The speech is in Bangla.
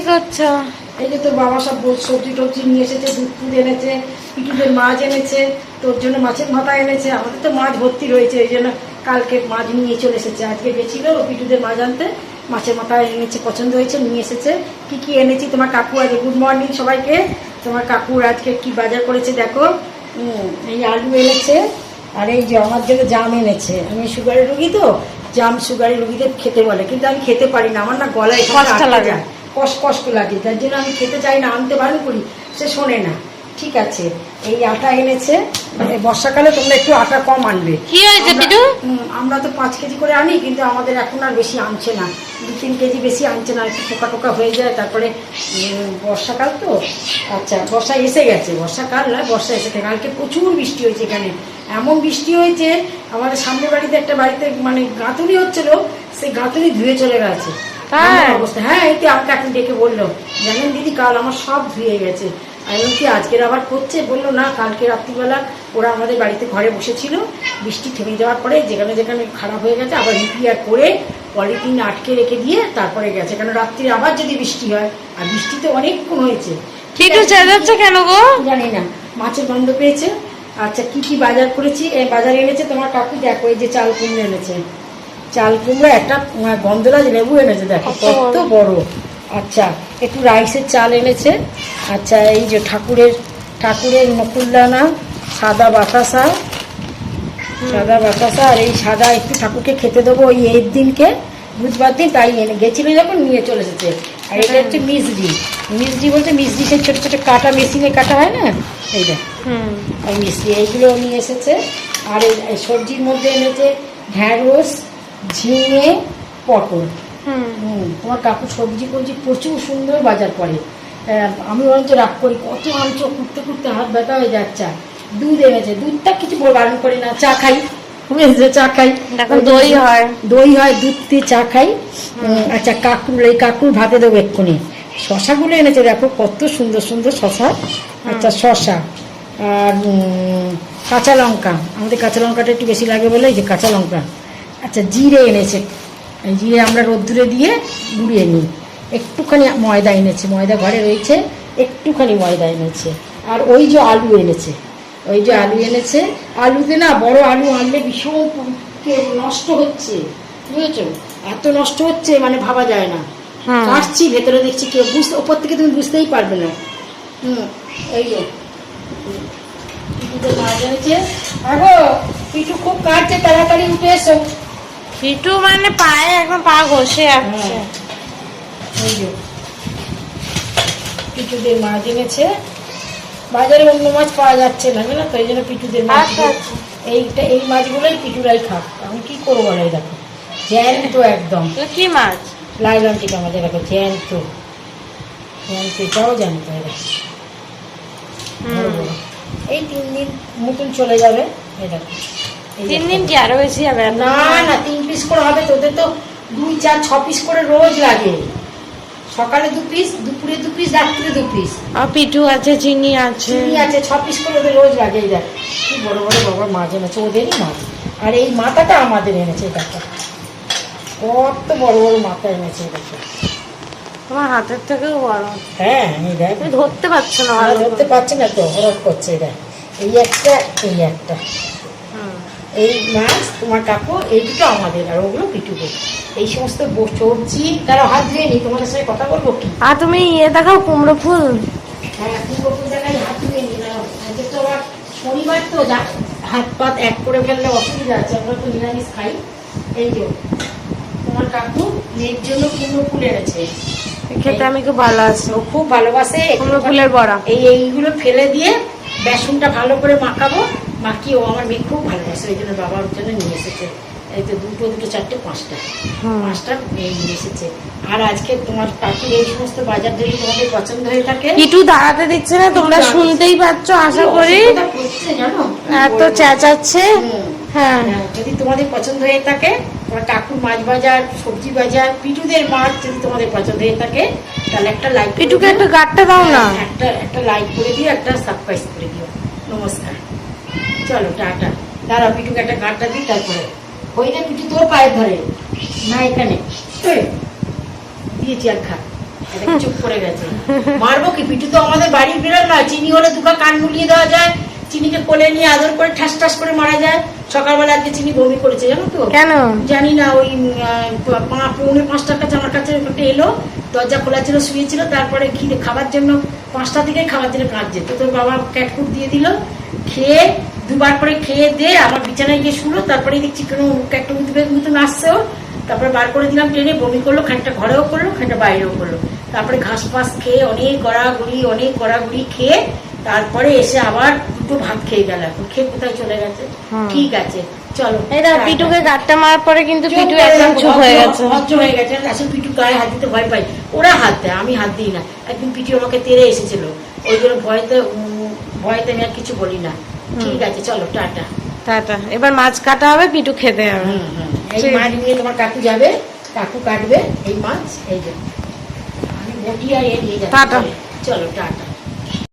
করছো? এই যে তোর বাবা সব সবজি টবজি নিয়ে এসেছে, দুধ ফুদ এনেছে, পিটুদের মাছ এনেছে, তোর জন্য মাছের মাথা এনেছে। আমাদের তো মাছ ভর্তি রয়েছে, এই জন্য কালকে মাছ নিয়ে চলে এসেছে। আজকে গেছিল পিটুদের মাছ আনতে, মাছের মাথা এনেছে, পছন্দ হয়েছে, নিয়ে এসেছে। কি কি এনেছি তোমার কাকু আজকে, গুড মর্নিং সবাইকে। তোমার কাকুর আজকে কি বাজার করেছে দেখো। এই আলু এনেছে, আর এই যে আমার জন্য জাম এনেছে। আমি সুগারের রুগী তো, জাম সুগারের রুগীদের খেতে বলে, কিন্তু আমি খেতে পারি না, আমার না গলায় কষ্ট লাগে, কষ্ট লাগে, যার জন্য আমি খেতে চাই না, আনতে বারণ করি, সে শোনে না। ঠিক আছে, এই আটা এনেছে। বর্ষাকালে তোমরা একটু আটা কম আনবে। কি হয়েছে পিটু? আমরা তো 5 কেজি করে আনি, কিন্তু আমাদের এখন আর বেশি আনছে না, 2-3 কেজি বেশি আনছে না, একটু টোকা টোকা হয়ে যায়। তারপরে বর্ষাকাল তো, আচ্ছা বর্ষা এসে গেছে, বর্ষাকাল না বর্ষা এসে গেছে। কালকে প্রচুর বৃষ্টি হয়েছে এখানে, এমন বৃষ্টি হয়েছে আমাদের সামনের বাড়িতে একটা বাড়িতে মানে গাঁথুনি হচ্ছিল, সেই গাঁথুনি ধুয়ে চলে গেছে অবস্থা। হ্যাঁ, এই তো আমাকে এখন ডেকে বললো, জানেন দিদি কাল আমার সব ধুয়ে গেছে। আমি কি আজকের আবার করছে? বললো না, কালকে রাত্রিবেলা ওরা আমাদের বাড়িতে ঘরে বসেছিল, বৃষ্টি থেমে যাওয়ার পরে যেখানে যেখানে খারাপ হয়ে গেছে আবার রিপেয়ার করে পলিথিন আটকে রেখে দিয়ে তারপরে গেছে, কারণ রাত্রি আবার যদি বৃষ্টি হয়। আর বৃষ্টি তো অনেকক্ষণ হয়েছে। পিটু চেঁচাচ্ছে কেন গো? জানি না, মাছের গন্ধ পেয়েছে। আচ্ছা, কি কি বাজার করেছি, বাজারে এনেছে তোমার কাকু দেখো। এই যে চাল কুমড়ো এনেছে, চাল কুমড়ো, একটা গন্ধরাজ লেবু এনেছে, দেখো কত বড়। আচ্ছা, একটু রাইসের চাল এনেছে। আচ্ছা, এই যে ঠাকুরের নকুলদানা, সাদা বাতাসা, আর এই সাদা একটু ঠাকুরকে খেতে দেবো ওই এর দিনকে, বুধবার দিন, তাই এনে গেছিল যখন নিয়ে চলে এসেছে। আর এটা হচ্ছে মিষ্টি বলতে মিষ্টি, সেই ছোটো ছোটো কাটা মেশিনে কাটা হয় না, এইটা ওই মিষ্টি, এইগুলো নিয়ে এসেছে। আর এই সবজির মধ্যে এনেছে ঢ্যাঁড়স, ঝিঙে, পটল। তোমার কাকু সবজি প্রচুর সুন্দর বাজার করে। আমি বরঞ্চ রাগ করি, কত আনছো, কুটতে কুটতে হাত ব্যথা হয়ে যাচ্ছে। দুধ এনেছে, দুধটা কিছু বারণ করি না, চা খাই, চা খাই, দই হয়, দুধ দিয়ে চা খাই। আচ্ছা, কাকুর ভাতে দেবো এক্ষুনি। শশাগুলো এনেছে দেখো কত সুন্দর সুন্দর শশা। আচ্ছা, শশা আর কাঁচা লঙ্কা, আমাদের কাঁচা লঙ্কাটা একটু বেশি লাগে বলে এই যে কাঁচা লঙ্কা। আচ্ছা, জিরে এনেছে, জিরে আমরা রোদ্দুরে দিয়ে গুঁড়িয়ে নিই। একটুখানি ময়দা এনেছে, ময়দা ঘরে রয়েছে, একটুখানি ময়দা এনেছে। আর ওই যে আলু এনেছে, আলুতে না বড় আলু আনলে ভীষণ নষ্ট হচ্ছে, বুঝেছো? এত নষ্ট হচ্ছে মানে ভাবা যায় না। কাটছি, ভেতরে দেখছি কেউ ওপর থেকে তুমি বুঝতেই পারবে না। এই যে পিটুতে মাছ এনেছে। আগো পিটু খুব কাটছে, তাড়াতাড়ি উঠে এসো। পিটু মানে পায়ে এখন পা ঘষে আসছে। এই যে পিটুদের মাছ এনেছে, বাজারে অন্য মাছ পাওয়া যাচ্ছে না, জানো তো, এই জন্য পিটুদের মাছ। এই মাছগুলোই পিটুরাই খাক, আমি কি করবো বলো। দেখো জ্যান্ত একদম। কি মাছ? লাইলন টিকা মাছ, দেখো জ্যান্ত, এটাও জ্যান্ত। এই 3 দিন মতন চলে যাবে। এই দেখো 3 দিন কি আরো বেশি হবে? না 3 পিস করে হবে, তোদের তো 2, 4, 6 পিস করে রোজ লাগে। সকালে 2 পিস, দুপুরে 2 পিস, রাত্রে 2 পিস। আর পিটু আছে, চিনি আছে, 6 পিস করে ওদের রোজ লাগে। এই দেখ কি বড় বড় বাবা মাছ এনেছে, ওদেরই মাছ। আর এই মাথাটা আমাদের এনেছে, দেখো কত বড় বড় মাথা এনেছে, দেখো তোমার হাতের থেকেও বড়। হ্যাঁ, এই দেখ ধরতে পারছো না, ধরতে পারছি না তো, হরফ করছে। দেখ এই একটা, এই একটা, এই মাছ তোমার কাকু, এই দুটো আমাদের, আর ওগুলো পিটুকে। এই সমস্ত সবজি তারা হাত ধুয়ে নি। তোমাদের সাথে কথা বলবো কি? আর তুমি দেখাও কুমড়ো ফুল। হ্যাঁ, কুমড়ো ফুল দেখাই, হাত ধুয়ে নি। আজকে তো আবার শনিবার তো, হাত পাত এক করে ফেললে অসুবিধা আছে, আমরা তো নিরামিষ খাই। এই যে তোমার কাকু মেয়ের জন্য কুমড়ো ফুল এনেছে, খেতে আমি খুব ভালোবাসি, ও খুব ভালোবাসে কুমড়ো ফুলের বড়া। এইগুলো ফেলে দিয়ে বেসনটা ভালো করে মাখাবো, মাখিয়ে ও আমার মেয়ে খুব ভালোবাসে, ওই জন্য বাবার জন্য নিয়ে এসেছে। এই তো 2, 2, 4, 5টা নিয়ে এসেছে। আর আজকে তোমার কাকুর এই সমস্ত বাজার যদি তোমাদের পছন্দ হয়ে থাকে, একটু দাঁড়াতে দিচ্ছে না, তোমরা শুনতেই পাচ্ছ আশা করি, জানো এত চেঁচাচ্ছে। হ্যাঁ, যদি তোমাদের পছন্দ হয়ে থাকে, তোমার কাকুর মাছ বাজার, সবজি বাজার, পিটুদের মাছ যদি তোমাদের পছন্দ হয়ে থাকে, তাহলে একটা লাইক, পিটুকে একটা গাঁটটা দাও না, একটা লাইক করে দিও, একটা সাবস্ক্রাইব করে দিও। নমস্কার, চলো টাটা। দাঁড়াও, পিটুকে একটা গাঁটটা দিই, তারপরে ওই যে পিটু তোর পায়ে ধরে না, এখানে দিয়েছি, আর খা। এটা চুপ করে গেছে। মারবো কি, পিটু তো আমাদের বাড়ির বিড়াল না, চিনি হলে দুটো কান মুলিয়ে দেওয়া যায়, চিনিকে কোলে নিয়ে আদর করে ঠাস ঠাস করে মারা যায়। সকালবেলা আজকে চিনি বমি করেছে জানো তো, কেন? জানি না, ওই 4:45 কাছে আমার কাছে একটা এলো, দরজা খোলা ছিল, শুয়েছিল, তারপরে খিদে খাবার জন্য 5টা থেকে খাবার জন্য কাঁদছে, তো তোর বাবা ক্যাটফুড দিয়ে দিল, খেয়ে 2বার করে খেয়ে দিয়ে আমার বিছানায় গিয়ে শুলো, তারপরে দেখছি কোনো একটা উঠবে মতন আসছেও, তারপরে বার করে দিলাম ট্রেনে, বমি করলো, খানিকটা ঘরেও করলো, খানিকটা বাইরেও করলো, তারপরে ঘাস ফাঁস খেয়ে অনেক গড়াগড়ি খেয়ে তারপরে এসে আবার 2টো ভাত খেয়ে গেল। এখন খেয়ে কোথায় চলে গেছে। ঠিক আছে চলো। এই দেখো পিটুকে গাঁটটা মারার পরে কিন্তু পিটু একদম চুপ হয়ে গেছে। ভদ্র হয়ে গেছে। আসলে পিটু গায়ে হাত দিতে ভয় পাই, ওরা হাত দেয়, আমি হাত দিই না। একদিন পিটু আমাকে তেড়ে এসেছিল, ওই জন্য ভয়তে আমি আর কিছু বলি না। ঠিক আছে চলো, টাটা। টাটা। এবার মাছ কাটা হবে, পিটু খেতে হবে। এই মাছ নিয়ে তোমার কাকু যাবে, কাকু কাটবে এই মাছ, এই যে আমি বটি আর এ নিয়ে যাচ্ছি। টাটা। চলো টাটা।